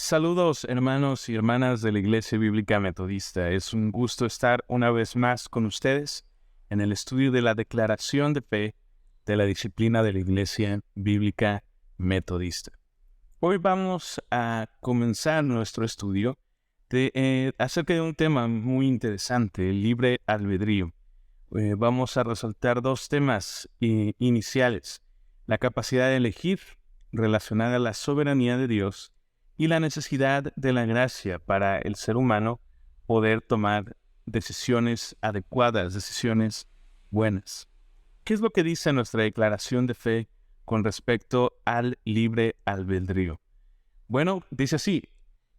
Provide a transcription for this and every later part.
Saludos hermanos y hermanas de la Iglesia Bíblica Metodista. Es un gusto estar una vez más con ustedes en el estudio de la declaración de fe de la disciplina de la Iglesia Bíblica Metodista. Hoy vamos a comenzar nuestro estudio acerca de un tema muy interesante, el libre albedrío. Vamos a resaltar dos temas iniciales: la capacidad de elegir relacionada a la soberanía de Dios y la necesidad de la gracia para el ser humano poder tomar decisiones adecuadas, decisiones buenas. ¿Qué es lo que dice nuestra declaración de fe con respecto al libre albedrío? Bueno, dice así: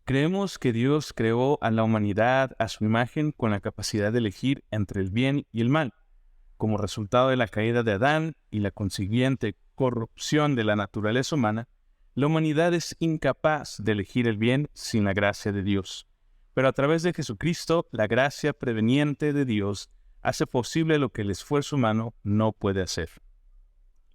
creemos que Dios creó a la humanidad a su imagen con la capacidad de elegir entre el bien y el mal. Como resultado de la caída de Adán y la consiguiente corrupción de la naturaleza humana, la humanidad es incapaz de elegir el bien sin la gracia de Dios. Pero a través de Jesucristo, la gracia preveniente de Dios hace posible lo que el esfuerzo humano no puede hacer.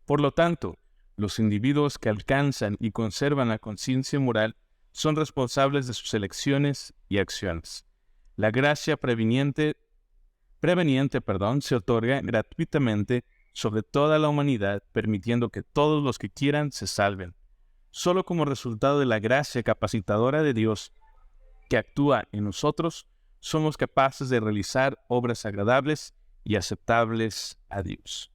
Por lo tanto, los individuos que alcanzan y conservan la conciencia moral son responsables de sus elecciones y acciones. La gracia preveniente se otorga gratuitamente sobre toda la humanidad, permitiendo que todos los que quieran se salven. Solo como resultado de la gracia capacitadora de Dios que actúa en nosotros, somos capaces de realizar obras agradables y aceptables a Dios.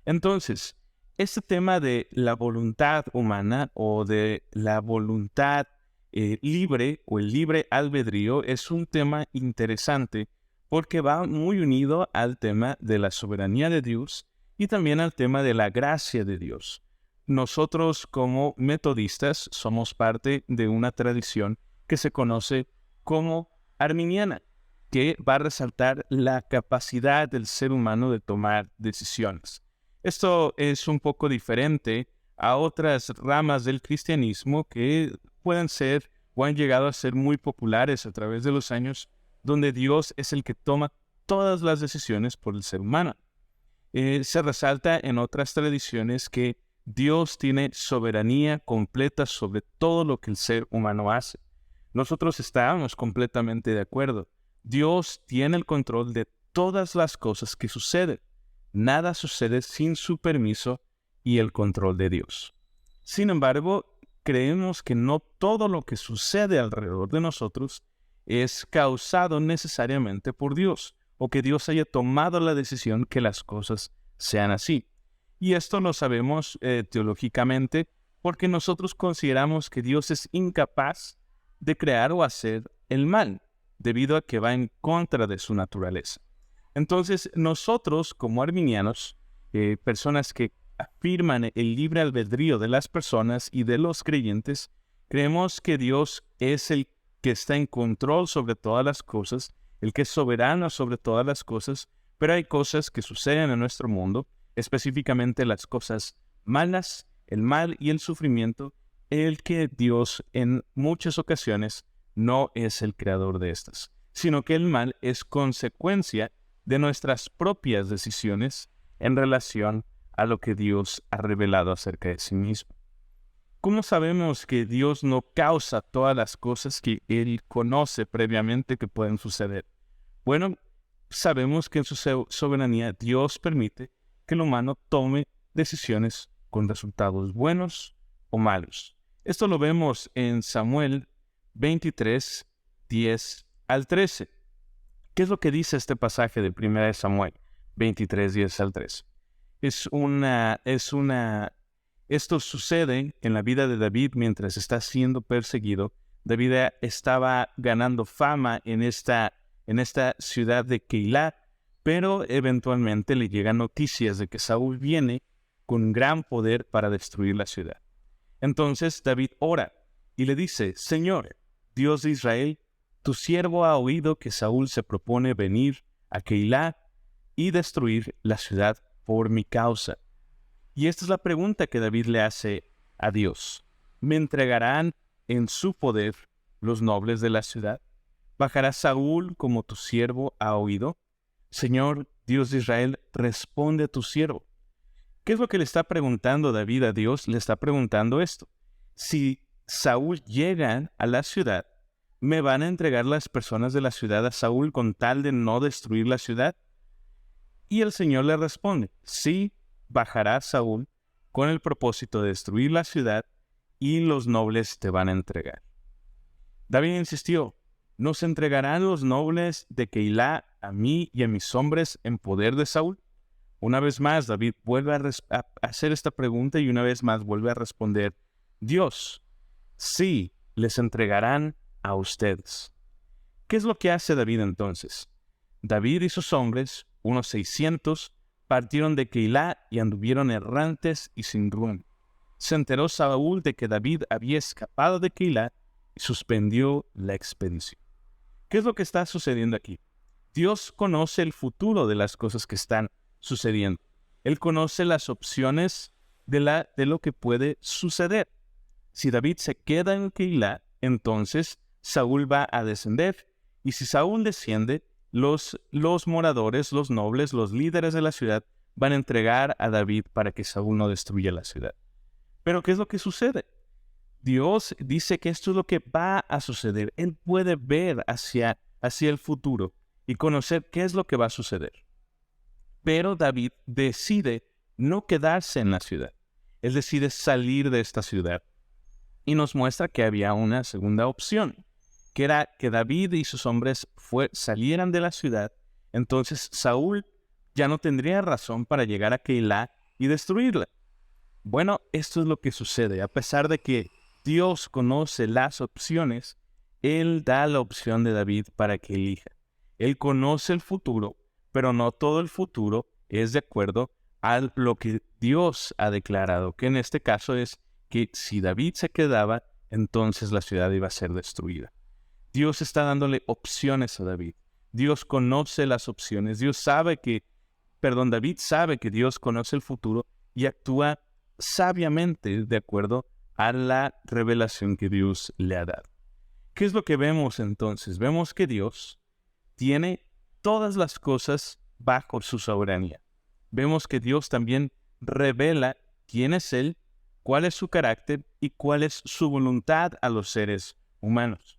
Entonces, este tema de la voluntad humana o de la voluntad libre o el libre albedrío es un tema interesante porque va muy unido al tema de la soberanía de Dios y también al tema de la gracia de Dios. Nosotros como metodistas somos parte de una tradición que se conoce como arminiana, que va a resaltar la capacidad del ser humano de tomar decisiones. Esto es un poco diferente a otras ramas del cristianismo que pueden ser o han llegado a ser muy populares a través de los años, donde Dios es el que toma todas las decisiones por el ser humano. Se resalta en otras tradiciones que Dios tiene soberanía completa sobre todo lo que el ser humano hace. Nosotros estamos completamente de acuerdo. Dios tiene el control de todas las cosas que suceden. Nada sucede sin su permiso y el control de Dios. Sin embargo, creemos que no todo lo que sucede alrededor de nosotros es causado necesariamente por Dios, o que Dios haya tomado la decisión que las cosas sean así. Y esto lo sabemos teológicamente porque nosotros consideramos que Dios es incapaz de crear o hacer el mal, debido a que va en contra de su naturaleza. Entonces, nosotros como arminianos, personas que afirman el libre albedrío de las personas y de los creyentes, creemos que Dios es el que está en control sobre todas las cosas, el que es soberano sobre todas las cosas, pero hay cosas que suceden en nuestro mundo, específicamente las cosas malas, el mal y el sufrimiento, el que Dios en muchas ocasiones no es el creador de estas, sino que el mal es consecuencia de nuestras propias decisiones en relación a lo que Dios ha revelado acerca de sí mismo. ¿Cómo sabemos que Dios no causa todas las cosas que Él conoce previamente que pueden suceder? Bueno, sabemos que en su soberanía Dios permite que el humano tome decisiones con resultados buenos o malos. Esto lo vemos en Samuel 23, 10 al 13. ¿Qué es lo que dice este pasaje de 1 Samuel 23, 10 al 13? Esto sucede en la vida de David mientras está siendo perseguido. David estaba ganando fama en esta ciudad de Keilah, pero eventualmente le llegan noticias de que Saúl viene con gran poder para destruir la ciudad. Entonces David ora y le dice: Señor, Dios de Israel, tu siervo ha oído que Saúl se propone venir a Keilah y destruir la ciudad por mi causa. Y esta es la pregunta que David le hace a Dios: ¿me entregarán en su poder los nobles de la ciudad? ¿Bajará Saúl como tu siervo ha oído? Señor, Dios de Israel, responde a tu siervo. ¿Qué es lo que le está preguntando David a Dios? Le está preguntando esto: si Saúl llega a la ciudad, ¿me van a entregar las personas de la ciudad a Saúl con tal de no destruir la ciudad? Y el Señor le responde, sí, bajará Saúl con el propósito de destruir la ciudad y los nobles te van a entregar. David insistió, ¿nos entregarán los nobles de Keilah a mí y a mis hombres en poder de Saúl? Una vez más, David vuelve a hacer esta pregunta y una vez más vuelve a responder, Dios, sí, les entregarán a ustedes. ¿Qué es lo que hace David entonces? David y sus hombres, unos 600, partieron de Keilah y anduvieron errantes y sin rumbo. Se enteró Saúl de que David había escapado de Keilah y suspendió la expedición. ¿Qué es lo que está sucediendo aquí? Dios conoce el futuro de las cosas que están sucediendo. Él conoce las opciones de lo que puede suceder. Si David se queda en Keilah, entonces Saúl va a descender. Y si Saúl desciende, los moradores, los nobles, los líderes de la ciudad van a entregar a David para que Saúl no destruya la ciudad. Pero ¿qué es lo que sucede? Dios dice que esto es lo que va a suceder. Él puede ver hacia el futuro y conocer qué es lo que va a suceder. Pero David decide no quedarse en la ciudad. Él decide salir de esta ciudad. Y nos muestra que había una segunda opción, que era que David y sus hombres salieran de la ciudad. Entonces Saúl ya no tendría razón para llegar a Keilah y destruirla. Bueno, esto es lo que sucede. A pesar de que Dios conoce las opciones, Él da la opción de David para que elija. Él conoce el futuro, pero no todo el futuro es de acuerdo a lo que Dios ha declarado, que en este caso es que si David se quedaba, entonces la ciudad iba a ser destruida. Dios está dándole opciones a David. Dios conoce las opciones. David sabe que Dios conoce el futuro y actúa sabiamente de acuerdo a la revelación que Dios le ha dado. ¿Qué es lo que vemos entonces? Vemos que Dios tiene todas las cosas bajo su soberanía. Vemos que Dios también revela quién es Él, cuál es su carácter y cuál es su voluntad a los seres humanos.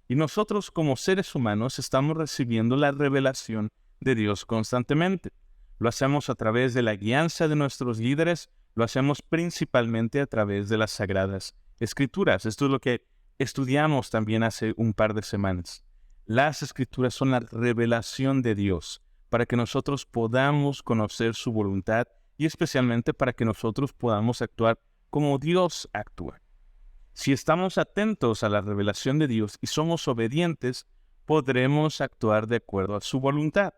Y nosotros como seres humanos estamos recibiendo la revelación de Dios constantemente. Lo hacemos a través de la guianza de nuestros líderes, lo hacemos principalmente a través de las Sagradas Escrituras. Esto es lo que estudiamos también hace un par de semanas. Las Escrituras son la revelación de Dios para que nosotros podamos conocer su voluntad y especialmente para que nosotros podamos actuar como Dios actúa. Si estamos atentos a la revelación de Dios y somos obedientes, podremos actuar de acuerdo a su voluntad.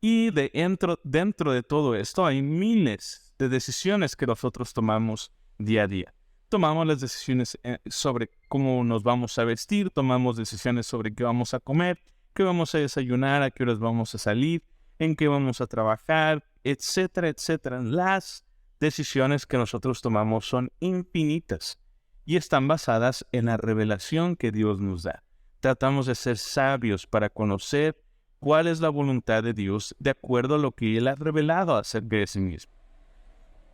Y dentro de todo esto hay miles de decisiones que nosotros tomamos día a día. Tomamos las decisiones sobre cómo nos vamos a vestir, tomamos decisiones sobre qué vamos a comer, qué vamos a desayunar, a qué horas vamos a salir, en qué vamos a trabajar, etcétera, etcétera. Las decisiones que nosotros tomamos son infinitas y están basadas en la revelación que Dios nos da. Tratamos de ser sabios para conocer cuál es la voluntad de Dios de acuerdo a lo que Él ha revelado acerca de sí mismo.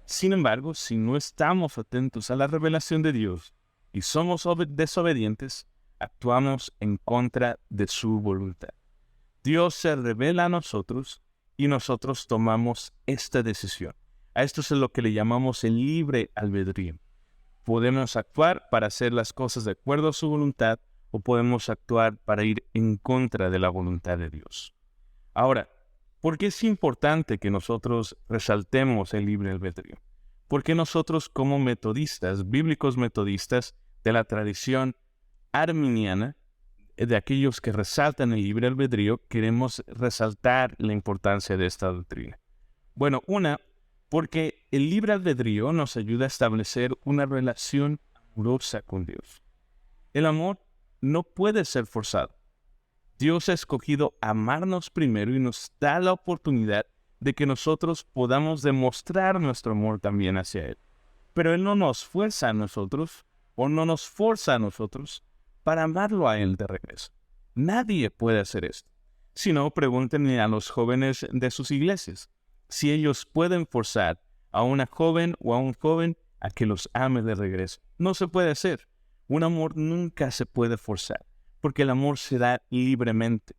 Sin embargo, si no estamos atentos a la revelación de Dios y somos desobedientes, actuamos en contra de su voluntad. Dios se revela a nosotros y nosotros tomamos esta decisión. A esto es lo que le llamamos el libre albedrío. Podemos actuar para hacer las cosas de acuerdo a su voluntad o podemos actuar para ir en contra de la voluntad de Dios. Ahora, ¿por qué es importante que nosotros resaltemos el libre albedrío? Porque nosotros como metodistas, bíblicos metodistas de la tradición arminiana, de aquellos que resaltan el libre albedrío, queremos resaltar la importancia de esta doctrina. Bueno, porque el libre albedrío nos ayuda a establecer una relación amorosa con Dios. El amor no puede ser forzado. Dios ha escogido amarnos primero y nos da la oportunidad de que nosotros podamos demostrar nuestro amor también hacia Él. Pero Él no nos fuerza a nosotros o no nos forza a nosotros para amarlo a Él de regreso. Nadie puede hacer esto. Si no, pregúntenle a los jóvenes de sus iglesias si ellos pueden forzar a una joven o a un joven a que los ame de regreso. No se puede hacer, Un amor nunca se puede forzar, porque el amor se da libremente.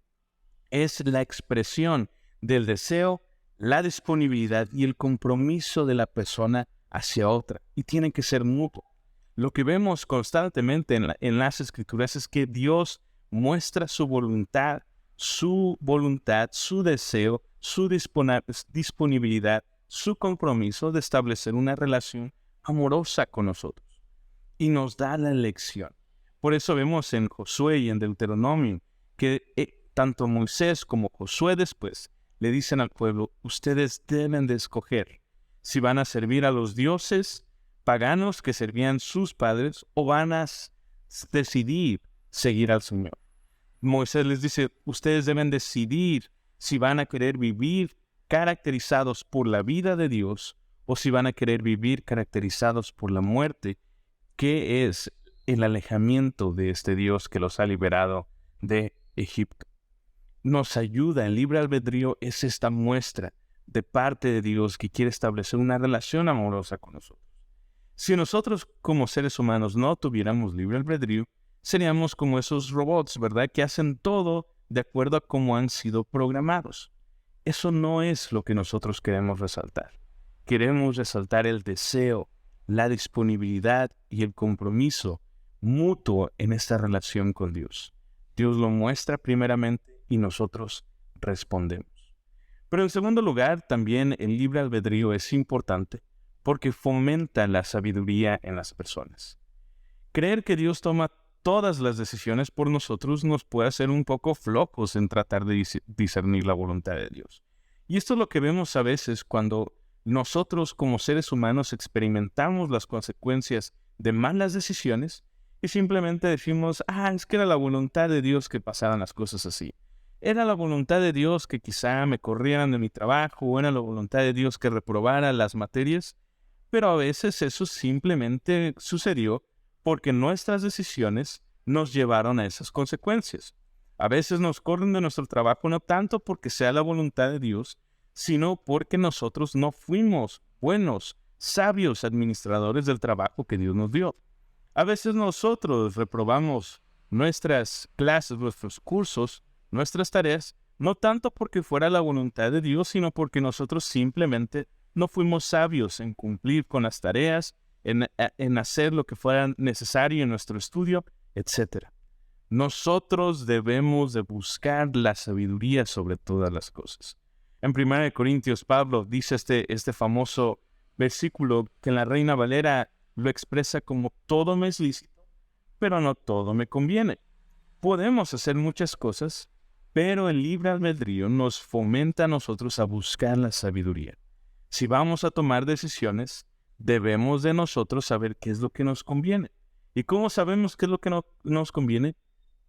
Es la expresión del deseo, la disponibilidad y el compromiso de la persona hacia otra, y tiene que ser mutuo. Lo que vemos constantemente en las Escrituras es que Dios muestra su voluntad, su deseo, su disponibilidad, su compromiso de establecer una relación amorosa con nosotros. Y nos da la elección. Por eso vemos en Josué y en Deuteronomio que tanto Moisés como Josué después le dicen al pueblo, ustedes deben de escoger si van a servir a los dioses paganos que servían sus padres o van a decidir seguir al Señor. Moisés les dice, ustedes deben decidir si van a querer vivir caracterizados por la vida de Dios o si van a querer vivir caracterizados por la muerte, que es el alejamiento de este Dios que los ha liberado de Egipto. Nos ayuda, el libre albedrío es esta muestra de parte de Dios que quiere establecer una relación amorosa con nosotros. Si nosotros como seres humanos no tuviéramos libre albedrío, seríamos como esos robots, ¿verdad? Que hacen todo de acuerdo a cómo han sido programados. Eso no es lo que nosotros queremos resaltar. Queremos resaltar el deseo, la disponibilidad y el compromiso mutuo en esta relación con Dios. Dios lo muestra primeramente y nosotros respondemos. Pero en segundo lugar, también el libre albedrío es importante porque fomenta la sabiduría en las personas. Creer que Dios toma todas las decisiones por nosotros nos puede hacer un poco flojos en tratar de discernir la voluntad de Dios. Y esto es lo que vemos a veces cuando nosotros como seres humanos experimentamos las consecuencias de malas decisiones y simplemente decimos, es que era la voluntad de Dios que pasaran las cosas así. Era la voluntad de Dios que quizá me corrieran de mi trabajo, o era la voluntad de Dios que reprobara las materias, pero a veces eso simplemente sucedió porque nuestras decisiones nos llevaron a esas consecuencias. A veces nos corren de nuestro trabajo no tanto porque sea la voluntad de Dios, sino porque nosotros no fuimos buenos, sabios administradores del trabajo que Dios nos dio. A veces nosotros reprobamos nuestras clases, nuestros cursos, nuestras tareas, no tanto porque fuera la voluntad de Dios, sino porque nosotros simplemente no fuimos sabios en cumplir con las tareas, en hacer lo que fuera necesario en nuestro estudio, etc. Nosotros debemos de buscar la sabiduría sobre todas las cosas. En 1 Corintios, Pablo dice este famoso versículo que en la Reina Valera lo expresa como todo me es lícito, pero no todo me conviene. Podemos hacer muchas cosas, pero el libre albedrío nos fomenta a nosotros a buscar la sabiduría. Si vamos a tomar decisiones, debemos de nosotros saber qué es lo que nos conviene. ¿Y cómo sabemos qué es lo que nos conviene?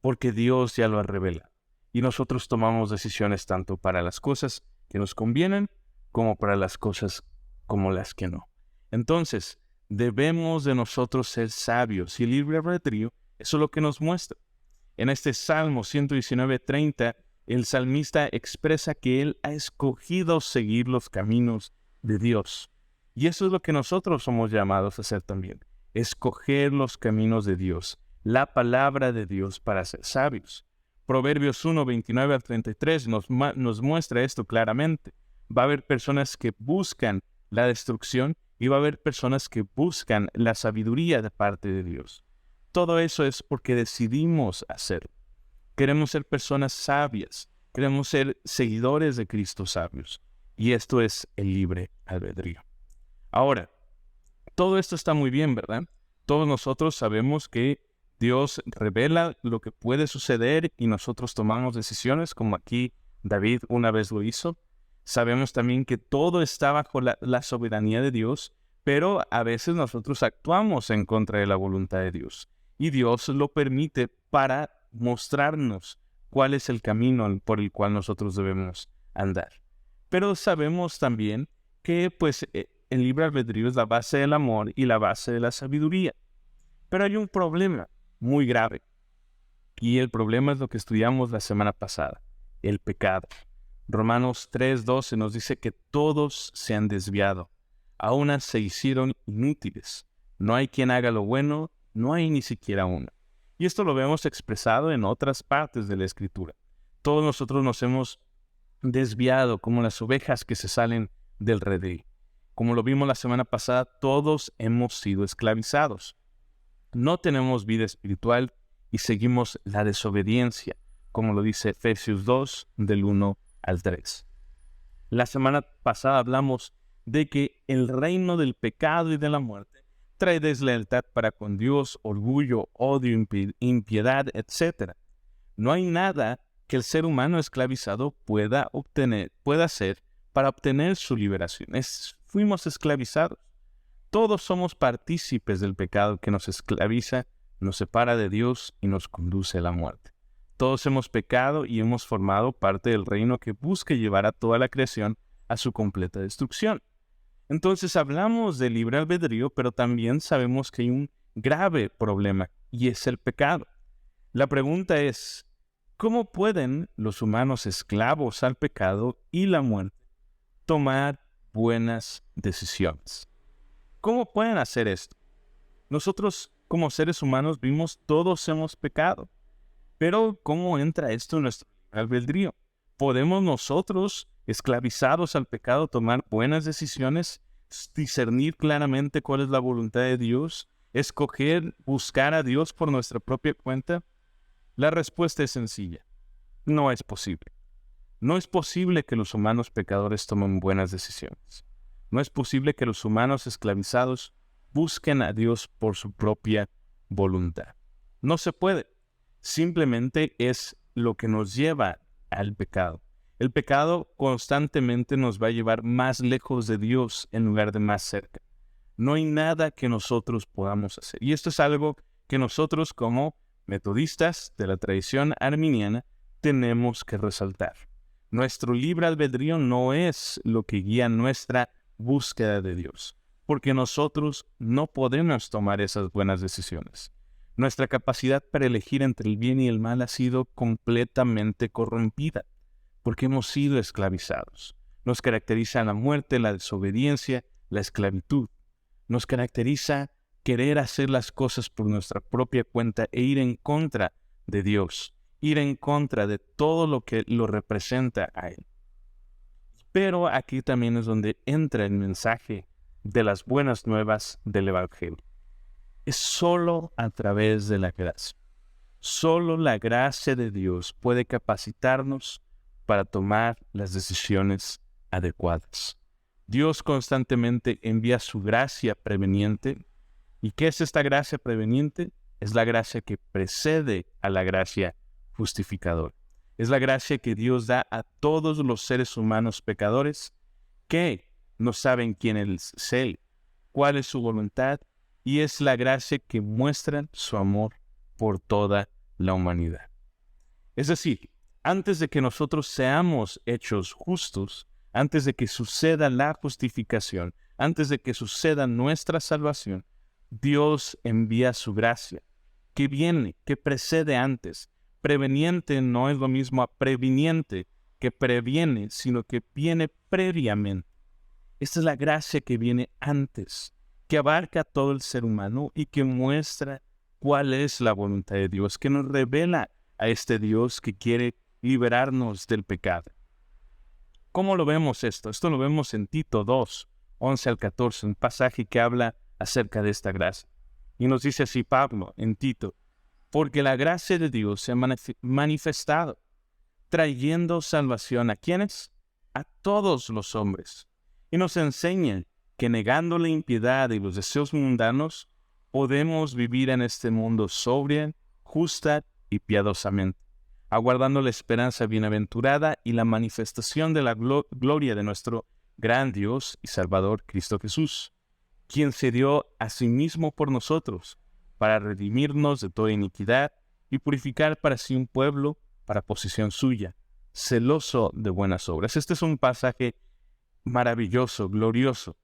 Porque Dios ya lo ha revelado. Y nosotros tomamos decisiones tanto para las cosas que nos convienen como para las cosas como las que no. Entonces, debemos de nosotros ser sabios y el libre albedrío, eso es lo que nos muestra. En este Salmo 119:30, el salmista expresa que él ha escogido seguir los caminos de Dios. Y eso es lo que nosotros somos llamados a hacer también, escoger los caminos de Dios, la palabra de Dios para ser sabios. Proverbios 1:29-33 nos muestra esto claramente. Va a haber personas que buscan la destrucción y va a haber personas que buscan la sabiduría de parte de Dios. Todo eso es porque decidimos hacerlo. Queremos ser personas sabias, queremos ser seguidores de Cristo sabios. Y esto es el libre albedrío. Ahora, todo esto está muy bien, ¿verdad? Todos nosotros sabemos que Dios revela lo que puede suceder y nosotros tomamos decisiones, como aquí David una vez lo hizo. Sabemos también que todo está bajo la soberanía de Dios, pero a veces nosotros actuamos en contra de la voluntad de Dios. Y Dios lo permite para mostrarnos cuál es el camino por el cual nosotros debemos andar. Pero sabemos también que el libre albedrío es la base del amor y la base de la sabiduría. Pero hay un problema muy grave. Y el problema es lo que estudiamos la semana pasada, el pecado. Romanos 3:12 nos dice que todos se han desviado, a unas se hicieron inútiles. No hay quien haga lo bueno, No hay ni siquiera una. Y esto lo vemos expresado en otras partes de la Escritura. Todos nosotros nos hemos desviado como las ovejas que se salen del redil. Como lo vimos la semana pasada, todos hemos sido esclavizados. No tenemos vida espiritual y seguimos la desobediencia, como lo dice Efesios 2, del 1 al 3. La semana pasada hablamos de que el reino del pecado y de la muerte trae deslealtad para con Dios, orgullo, odio, impiedad, etc. No hay nada que el ser humano esclavizado pueda hacer para obtener su liberación. Fuimos esclavizados. Todos somos partícipes del pecado que nos esclaviza, nos separa de Dios y nos conduce a la muerte. Todos hemos pecado y hemos formado parte del reino que busca llevar a toda la creación a su completa destrucción. Entonces hablamos de libre albedrío, pero también sabemos que hay un grave problema y es el pecado. La pregunta es, ¿cómo pueden los humanos esclavos al pecado y la muerte tomar buenas decisiones? ¿Cómo pueden hacer esto? Nosotros como seres humanos todos hemos pecado, pero ¿cómo entra esto en nuestro albedrío? ¿Podemos nosotros, esclavizados al pecado, tomar buenas decisiones, discernir claramente cuál es la voluntad de Dios, escoger, buscar a Dios por nuestra propia cuenta? La respuesta es sencilla. No es posible. No es posible que los humanos pecadores tomen buenas decisiones. No es posible que los humanos esclavizados busquen a Dios por su propia voluntad. No se puede. Simplemente es lo que nos lleva al pecado. El pecado constantemente nos va a llevar más lejos de Dios en lugar de más cerca. No hay nada que nosotros podamos hacer. Y esto es algo que nosotros como metodistas de la tradición arminiana tenemos que resaltar. Nuestro libre albedrío no es lo que guía nuestra búsqueda de Dios, porque nosotros no podemos tomar esas buenas decisiones. Nuestra capacidad para elegir entre el bien y el mal ha sido completamente corrompida, porque hemos sido esclavizados. Nos caracteriza la muerte, la desobediencia, la esclavitud. Nos caracteriza querer hacer las cosas por nuestra propia cuenta e ir en contra de Dios, ir en contra de todo lo que lo representa a Él. Pero aquí también es donde entra el mensaje de las buenas nuevas del Evangelio. Es solo a través de la gracia. Solo la gracia de Dios puede capacitarnos para tomar las decisiones adecuadas. Dios constantemente envía su gracia preveniente. ¿Y qué es esta gracia preveniente? Es la gracia que precede a la gracia justificadora. Es la gracia que Dios da a todos los seres humanos pecadores que no saben quién es Él, cuál es su voluntad, y es la gracia que muestra su amor por toda la humanidad. Es decir, antes de que nosotros seamos hechos justos, antes de que suceda la justificación, antes de que suceda nuestra salvación, Dios envía su gracia, que viene, que precede antes. Preveniente no es lo mismo a previniente, que previene, sino que viene previamente. Esta es la gracia que viene antes, que abarca a todo el ser humano y que muestra cuál es la voluntad de Dios, que nos revela a este Dios que quiere liberarnos del pecado. ¿Cómo lo vemos esto? Esto lo vemos en Tito 2, 11 al 14, un pasaje que habla acerca de esta gracia. Y nos dice así Pablo en Tito: porque la gracia de Dios se ha manifestado, trayendo salvación ¿a quiénes? A todos los hombres. Y nos enseña que negando la impiedad y los deseos mundanos, podemos vivir en este mundo sobria, justa y piadosamente, aguardando la esperanza bienaventurada y la manifestación de la gloria de nuestro gran Dios y Salvador Cristo Jesús, quien se dio a sí mismo por nosotros, para redimirnos de toda iniquidad y purificar para sí un pueblo para posesión suya, celoso de buenas obras. Este es un pasaje maravilloso, glorioso,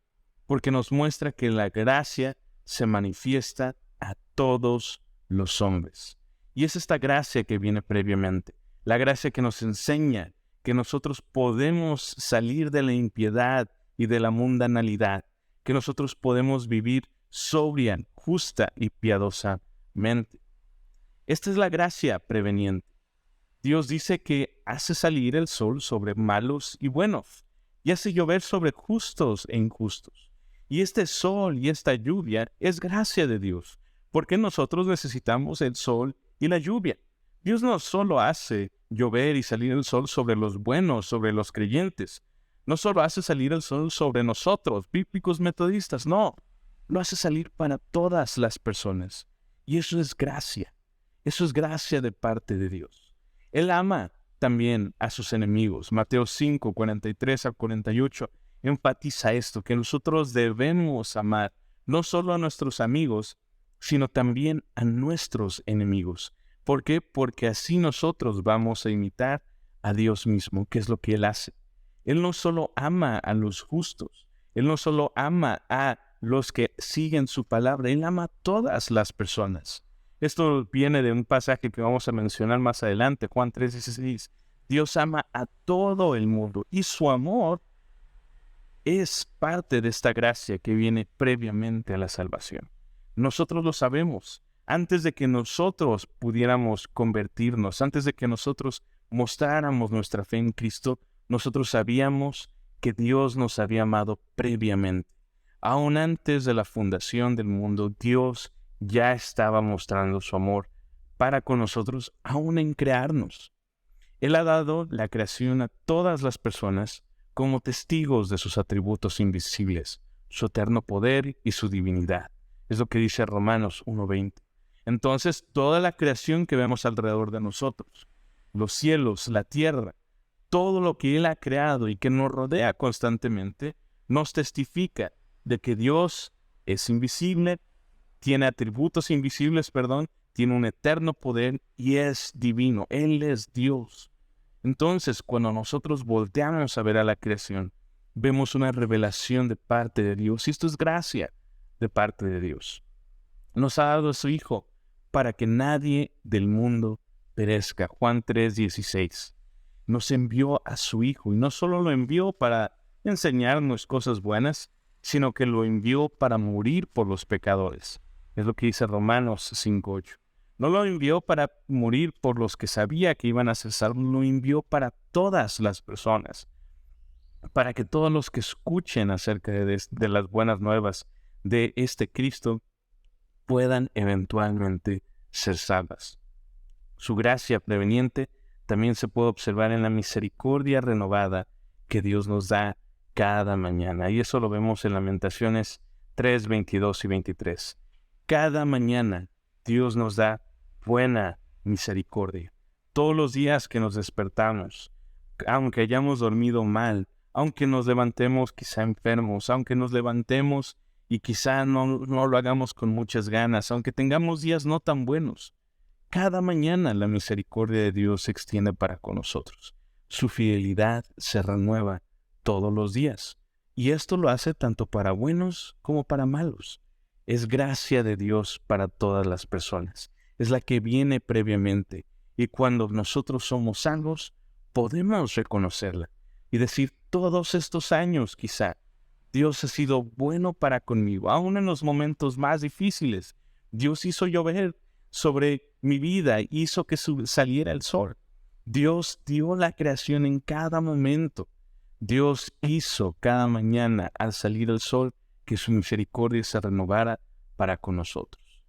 porque nos muestra que la gracia se manifiesta a todos los hombres. Y es esta gracia que viene previamente, la gracia que nos enseña que nosotros podemos salir de la impiedad y de la mundanalidad, que nosotros podemos vivir sobria, justa y piadosamente. Esta es la gracia preveniente. Dios dice que hace salir el sol sobre malos y buenos, y hace llover sobre justos e injustos. Y este sol y esta lluvia es gracia de Dios, porque nosotros necesitamos el sol y la lluvia. Dios no solo hace llover y salir el sol sobre los buenos, sobre los creyentes. No solo hace salir el sol sobre nosotros, bíblicos metodistas, no. Lo hace salir para todas las personas. Y eso es gracia. Eso es gracia de parte de Dios. Él ama también a sus enemigos. Mateo 5, 43 a 48 enfatiza esto, que nosotros debemos amar no solo a nuestros amigos, sino también a nuestros enemigos. ¿Por qué? Porque así nosotros vamos a imitar a Dios mismo, que es lo que Él hace. Él no solo ama a los justos, Él no solo ama a los que siguen su palabra, Él ama a todas las personas. Esto viene de un pasaje que vamos a mencionar más adelante, Juan 3:16. Dios ama a todo el mundo y su amor es parte de esta gracia que viene previamente a la salvación. Nosotros lo sabemos. Antes de que nosotros pudiéramos convertirnos, antes de que nosotros mostráramos nuestra fe en Cristo, nosotros sabíamos que Dios nos había amado previamente. Aún antes de la fundación del mundo, Dios ya estaba mostrando su amor para con nosotros, aún en crearnos. Él ha dado la creación a todas las personas como testigos de sus atributos invisibles, su eterno poder y su divinidad. Es lo que dice Romanos 1:20. Entonces, toda la creación que vemos alrededor de nosotros, los cielos, la tierra, todo lo que Él ha creado y que nos rodea constantemente, nos testifica de que Dios es invisible, tiene atributos invisibles, tiene un eterno poder y es divino. Él es Dios. Entonces, cuando nosotros volteamos a ver a la creación, vemos una revelación de parte de Dios. Y esto es gracia de parte de Dios. Nos ha dado a su Hijo para que nadie del mundo perezca. Juan 3:16. Nos envió a su Hijo. Y no solo lo envió para enseñarnos cosas buenas, sino que lo envió para morir por los pecadores. Es lo que dice Romanos 5:8. No lo envió para morir por los que sabía que iban a ser salvos, lo envió para todas las personas, para que todos los que escuchen acerca de las buenas nuevas de este Cristo puedan eventualmente ser salvas. Su gracia preveniente también se puede observar en la misericordia renovada que Dios nos da cada mañana. Y eso lo vemos en Lamentaciones 3, 22 y 23. Cada mañana Dios nos da buena misericordia. Todos los días que nos despertamos, aunque hayamos dormido mal, aunque nos levantemos quizá enfermos, aunque nos levantemos y quizá no lo hagamos con muchas ganas, aunque tengamos días no tan buenos, cada mañana la misericordia de Dios se extiende para con nosotros. Su fidelidad se renueva todos los días. Y esto lo hace tanto para buenos como para malos. Es gracia de Dios para todas las personas. Es la que viene previamente. Y cuando nosotros somos salvos, podemos reconocerla y decir, todos estos años quizá, Dios ha sido bueno para conmigo, aún en los momentos más difíciles. Dios hizo llover sobre mi vida, hizo que saliera el sol. Dios dio la creación en cada momento. Dios hizo cada mañana al salir el sol que su misericordia se renovara para con nosotros.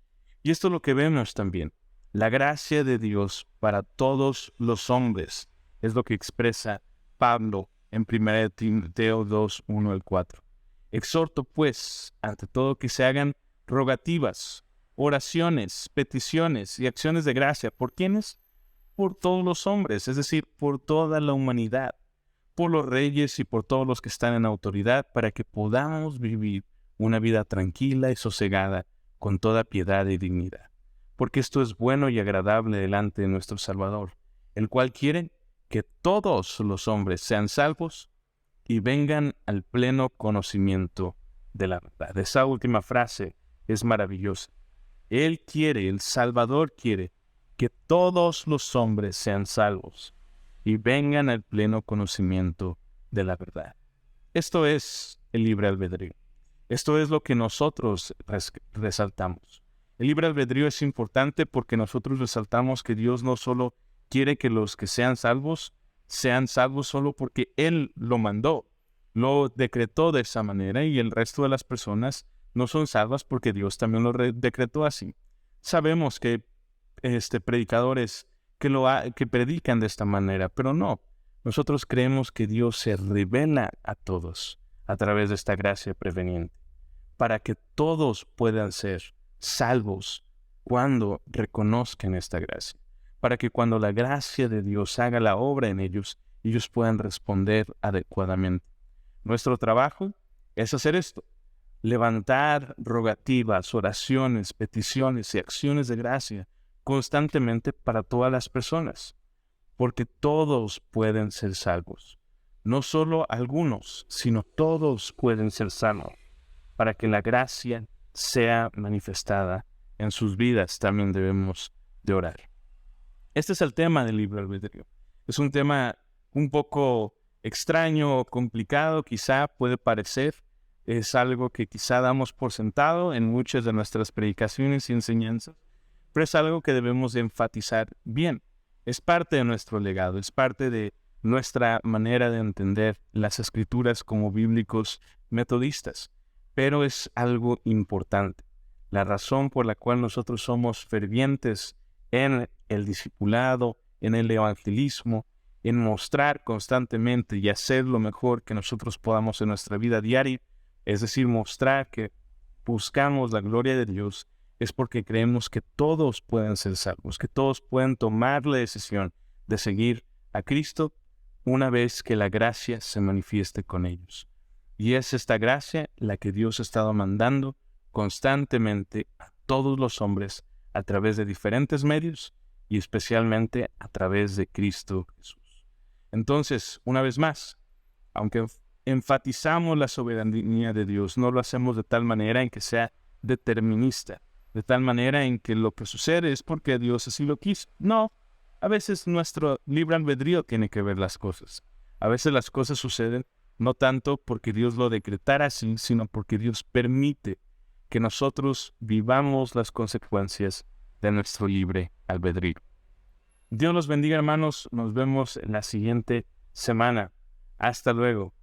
Y esto es lo que vemos también. La gracia de Dios para todos los hombres es lo que expresa Pablo en 1 Timoteo 2, 1 al 4. Exhorto pues, ante todo, que se hagan rogativas, oraciones, peticiones y acciones de gracia. ¿Por quiénes? Por todos los hombres, es decir, por toda la humanidad, por los reyes y por todos los que están en autoridad, para que podamos vivir una vida tranquila y sosegada, con toda piedad y dignidad. Porque esto es bueno y agradable delante de nuestro Salvador, el cual quiere que todos los hombres sean salvos y vengan al pleno conocimiento de la verdad. Esa última frase es maravillosa. Él quiere, el Salvador quiere, que todos los hombres sean salvos y vengan al pleno conocimiento de la verdad. Esto es el libre albedrío. Esto es lo que nosotros resaltamos. El libre albedrío es importante porque nosotros resaltamos que Dios no solo quiere que los que sean salvos solo porque Él lo mandó, lo decretó de esa manera, y el resto de las personas no son salvas porque Dios también lo decretó así. Sabemos que predicadores que predican de esta manera, pero no. Nosotros creemos que Dios se revela a todos a través de esta gracia preveniente, para que todos puedan ser salvos cuando reconozcan esta gracia, para que cuando la gracia de Dios haga la obra en ellos, ellos puedan responder adecuadamente. Nuestro trabajo es hacer esto: levantar rogativas, oraciones, peticiones y acciones de gracia constantemente para todas las personas, porque todos pueden ser salvos. No solo algunos, sino todos pueden ser salvos, para que la gracia sea manifestada en sus vidas. También debemos de orar. Este es el tema del libre albedrío. Es un tema un poco extraño o complicado, quizá puede parecer. Es algo que quizá damos por sentado en muchas de nuestras predicaciones y enseñanzas, pero es algo que debemos de enfatizar bien. Es parte de nuestro legado, es parte de nuestra manera de entender las Escrituras como bíblicos metodistas, pero es algo importante. La razón por la cual nosotros somos fervientes en el discipulado, en el evangelismo, en mostrar constantemente y hacer lo mejor que nosotros podamos en nuestra vida diaria, es decir, mostrar que buscamos la gloria de Dios, es porque creemos que todos pueden ser salvos, que todos pueden tomar la decisión de seguir a Cristo una vez que la gracia se manifieste con ellos. Y es esta gracia la que Dios ha estado mandando constantemente a todos los hombres a través de diferentes medios y especialmente a través de Cristo Jesús. Entonces, una vez más, aunque enfatizamos la soberanía de Dios, no lo hacemos de tal manera en que sea determinista, de tal manera en que lo que sucede es porque Dios así lo quiso. No, a veces nuestro libre albedrío tiene que ver las cosas. A veces las cosas suceden no tanto porque Dios lo decretara así, sino porque Dios permite que nosotros vivamos las consecuencias de nuestro libre albedrío. Dios los bendiga, hermanos. Nos vemos en la siguiente semana. Hasta luego.